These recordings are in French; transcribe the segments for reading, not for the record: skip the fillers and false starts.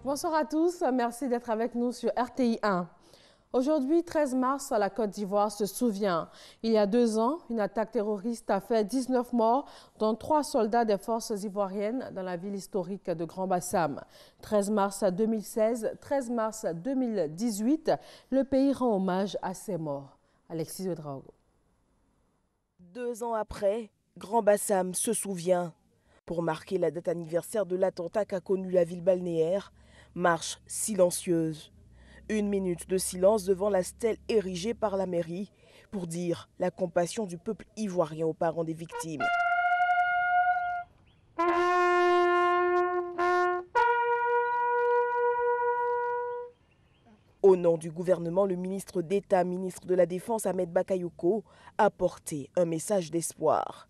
Bonsoir à tous, merci d'être avec nous sur RTI 1. Aujourd'hui, 13 mars, la Côte d'Ivoire se souvient. Il y a 2 ans, une attaque terroriste a fait 19 morts, dont 3 soldats des forces ivoiriennes dans la ville historique de Grand-Bassam. 13 mars 2016, 13 mars 2018, le pays rend hommage à ces morts. Alexis Ouedraogo. 2 ans après, Grand-Bassam se souvient. Pour marquer la date anniversaire de l'attentat qu'a connu la ville balnéaire, marche silencieuse. 1 minute de silence devant la stèle érigée par la mairie pour dire la compassion du peuple ivoirien aux parents des victimes. Au nom du gouvernement, le ministre d'État, ministre de la Défense, Ahmed Bakayoko, a porté un message d'espoir.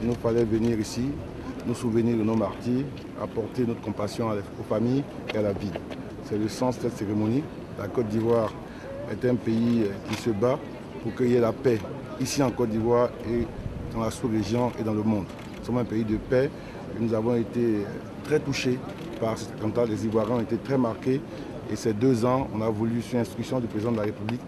Il nous fallait venir ici, nous souvenir de nos martyrs, apporter notre compassion aux familles et à la ville. C'est le sens de cette cérémonie. La Côte d'Ivoire est un pays qui se bat pour qu'il y ait la paix ici en Côte d'Ivoire et dans la sous-région et dans le monde. Nous sommes un pays de paix et nous avons été très touchés par cet attentat. Les Ivoiriens ont été très marqués et ces 2 ans, on a voulu, sur instruction du président de la République,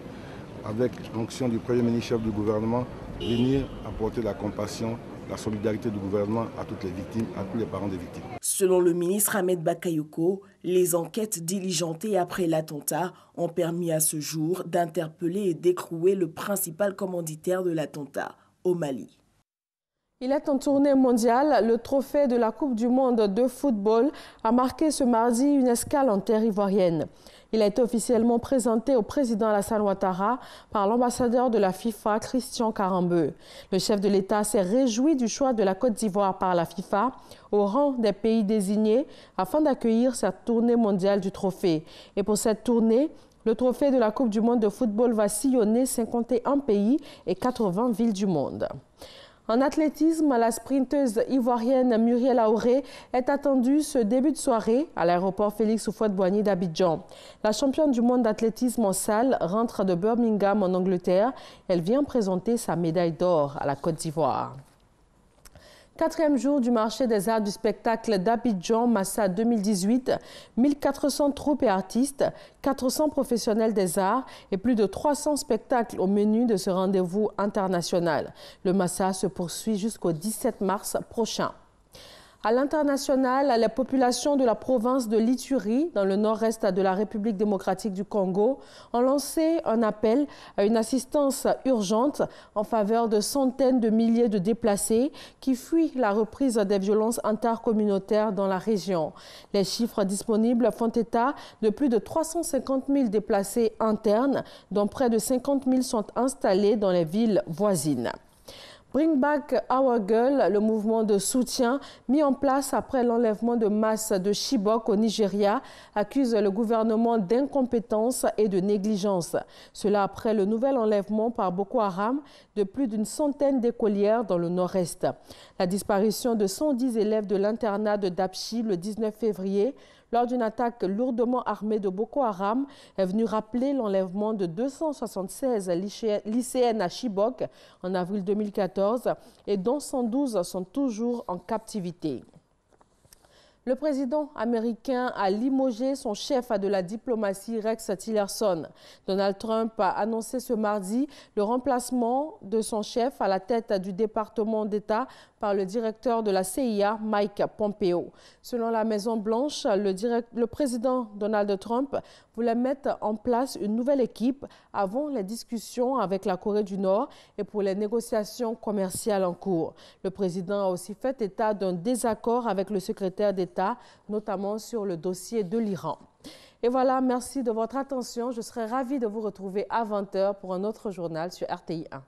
avec l'onction du Premier ministre chef du gouvernement, venir apporter la compassion, la solidarité du gouvernement à toutes les victimes, à tous les parents des victimes. Selon le ministre Ahmed Bakayoko, les enquêtes diligentées après l'attentat ont permis à ce jour d'interpeller et d'écrouer le principal commanditaire de l'attentat au Mali. Il est en tournée mondiale. Le trophée de la Coupe du monde de football a marqué ce mardi une escale en terre ivoirienne. Il a été officiellement présenté au président Alassane Ouattara par l'ambassadeur de la FIFA, Christian Karembeu. Le chef de l'État s'est réjoui du choix de la Côte d'Ivoire par la FIFA au rang des pays désignés afin d'accueillir cette tournée mondiale du trophée. Et pour cette tournée, le trophée de la Coupe du monde de football va sillonner 51 pays et 80 villes du monde. En athlétisme, la sprinteuse ivoirienne Muriel Auré est attendue ce début de soirée à l'aéroport Félix Houphouët-Boigny d'Abidjan. La championne du monde d'athlétisme en salle rentre de Birmingham en Angleterre. Elle vient présenter sa médaille d'or à la Côte d'Ivoire. 4e jour du marché des arts du spectacle d'Abidjan, Massa 2018, 1400 troupes et artistes, 400 professionnels des arts et plus de 300 spectacles au menu de ce rendez-vous international. Le Massa se poursuit jusqu'au 17 mars prochain. À l'international, les populations de la province de l'Ituri, dans le nord-est de la République démocratique du Congo, ont lancé un appel à une assistance urgente en faveur de centaines de milliers de déplacés qui fuient la reprise des violences intercommunautaires dans la région. Les chiffres disponibles font état de plus de 350 000 déplacés internes, dont près de 50 000 sont installés dans les villes voisines. Bring Back Our Girl, le mouvement de soutien mis en place après l'enlèvement de masse de Chibok au Nigeria, accuse le gouvernement d'incompétence et de négligence. Cela après le nouvel enlèvement par Boko Haram de plus d'une centaine d'écolières dans le nord-est. La disparition de 110 élèves de l'internat de Dapchi le 19 février, lors d'une attaque lourdement armée de Boko Haram, est venue rappeler l'enlèvement de 276 lycéennes à Chibok en avril 2014 et dont 112 sont toujours en captivité. Le président américain a limogé son chef de la diplomatie, Rex Tillerson. Donald Trump a annoncé ce mardi le remplacement de son chef à la tête du département d'État par le directeur de la CIA, Mike Pompeo. Selon la Maison-Blanche, le président Donald Trump voulait mettre en place une nouvelle équipe avant les discussions avec la Corée du Nord et pour les négociations commerciales en cours. Le président a aussi fait état d'un désaccord avec le secrétaire d'État, notamment sur le dossier de l'Iran. Et voilà, merci de votre attention. Je serai ravie de vous retrouver à 20 h pour un autre journal sur RTI 1.